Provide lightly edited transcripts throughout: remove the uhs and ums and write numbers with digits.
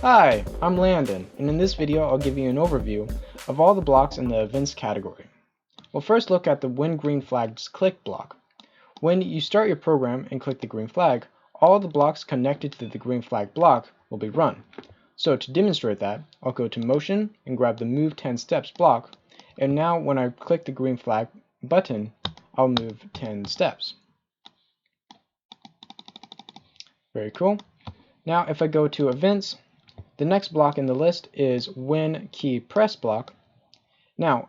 Hi, I'm Landon, and in this video I'll give you an overview of all the blocks in the events category. We'll first look at the when green flag is clicked block. When you start your program and click the green flag, all the blocks connected to the green flag block will be run. So to demonstrate that, I'll go to motion and grab the move 10 steps block, and now when I click the green flag button, I'll move 10 steps. Very cool. Now if I go to events, the next block in the list is when key press block. Now,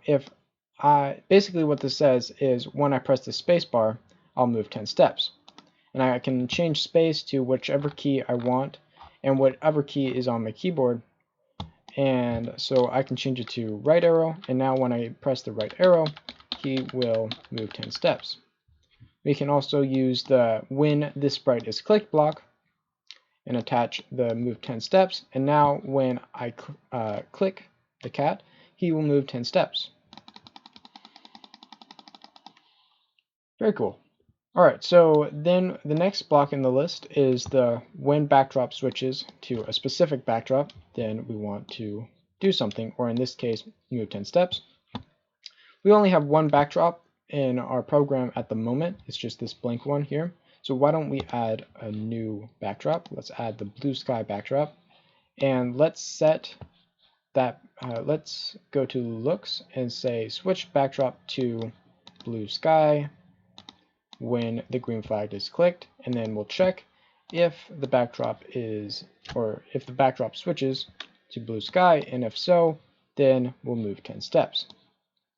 basically what this says is when I press the space bar, I'll move 10 steps. And I can change space to whichever key I want and whatever key is on my keyboard. And so I can change it to right arrow, and now when I press the right arrow, he will move 10 steps. We can also use the when this sprite is clicked block and attach the move 10 steps, and now when I click the cat, he will move 10 steps. Very cool. Alright, so then the next block in the list is the when backdrop switches to a specific backdrop, then we want to do something, or in this case, move 10 steps. We only have one backdrop in our program at the moment. It's just this blank one here. So why don't we add a new backdrop? Let's add the blue sky backdrop, and let's set that, let's go to looks and say switch backdrop to blue sky when the green flag is clicked, and then we'll check if the backdrop switches to blue sky, and if so, then we'll move 10 steps.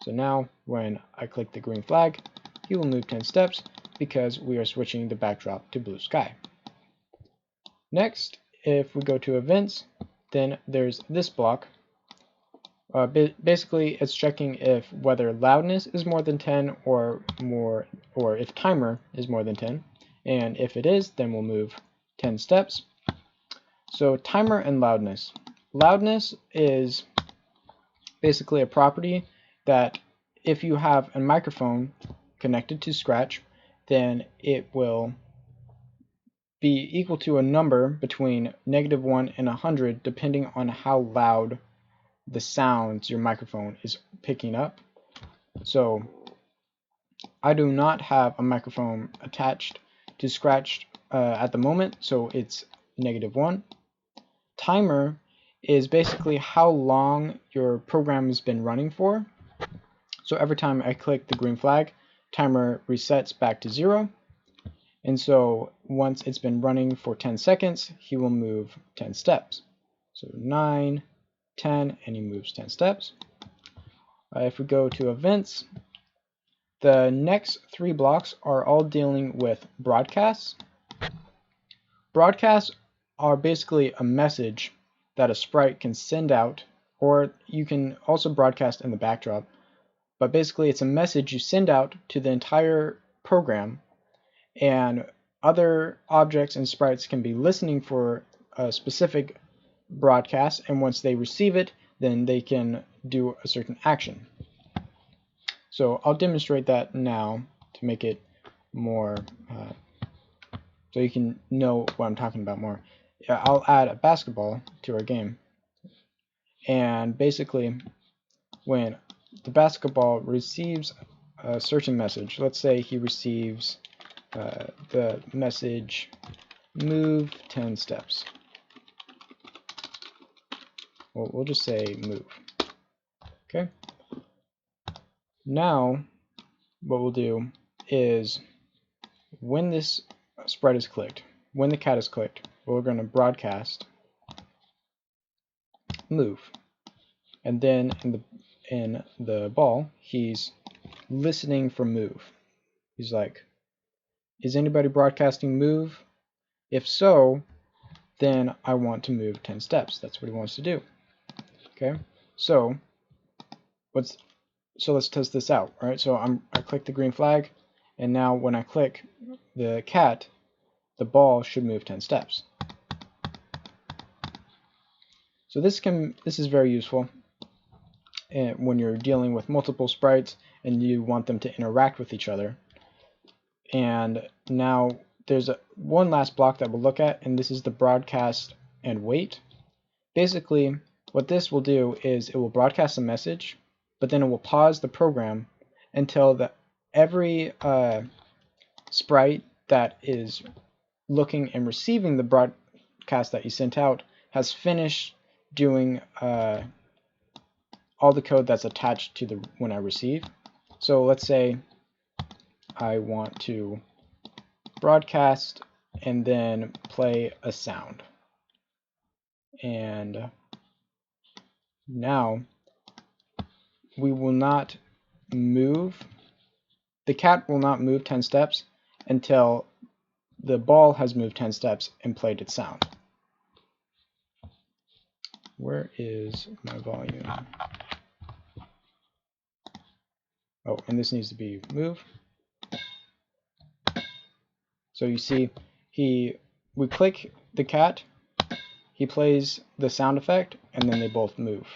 So now when I click the green flag, he will move 10 steps because we are switching the backdrop to blue sky. Next, if we go to events, then there's this block. Basically, it's checking if whether loudness is more than 10 or if timer is more than 10. And if it is, then we'll move 10 steps. So timer and loudness. Loudness is basically a property that if you have a microphone connected to Scratch, then it will be equal to a number between -1 and 100 depending on how loud the sounds your microphone is picking up. So I do not have a microphone attached to Scratch at the moment, so it's -1. Timer is basically how long your program has been running for. So every time I click the green flag, timer resets back to 0, and so once it's been running for 10 seconds, he will move 10 steps. So 9, 10, and he moves 10 steps. If we go to events, the next 3 blocks are all dealing with broadcasts. Broadcasts are basically a message that a sprite can send out, or you can also broadcast in the backdrop. But basically it's a message you send out to the entire program, and other objects and sprites can be listening for a specific broadcast, and once they receive it, then they can do a certain action. So I'll demonstrate that now to make it more, so you can know what I'm talking about more. I'll add a basketball to our game, and basically when the basketball receives a certain message, let's say he receives the message move 10 steps. Well, we'll just say move. Okay. Now what we'll do is when this sprite is clicked, when the cat is clicked, we're going to broadcast move, and then in the ball he's listening for move. He's like, is anybody broadcasting move? If so, then I want to move 10 steps. That's what he wants to do. Okay, so let's test this out. All right, so I click the green flag, and now when I click the cat, the ball should move 10 steps. So this is very useful when you're dealing with multiple sprites and you want them to interact with each other. And now there's one last block that we'll look at, and this is the broadcast and wait. Basically, what this will do is it will broadcast a message, but then it will pause the program until every sprite that is looking and receiving the broadcast that you sent out has finished doing all the code that's attached to the when I receive. So let's say I want to broadcast and then play a sound. And now we will not move, the cat will not move 10 steps until the ball has moved 10 steps and played its sound. Where is my volume? Oh, and this needs to be moved. So you see, we click the cat, he plays the sound effect, and then they both move.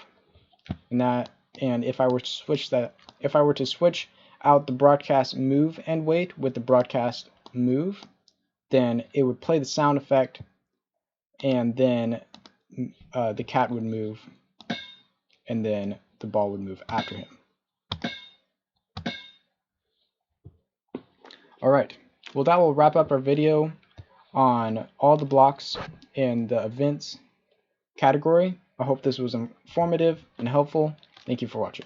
And if I were to switch out the broadcast move and wait with the broadcast move, then it would play the sound effect, and then the cat would move, and then the ball would move after him. Alright, well that will wrap up our video on all the blocks in the events category. I hope this was informative and helpful. Thank you for watching.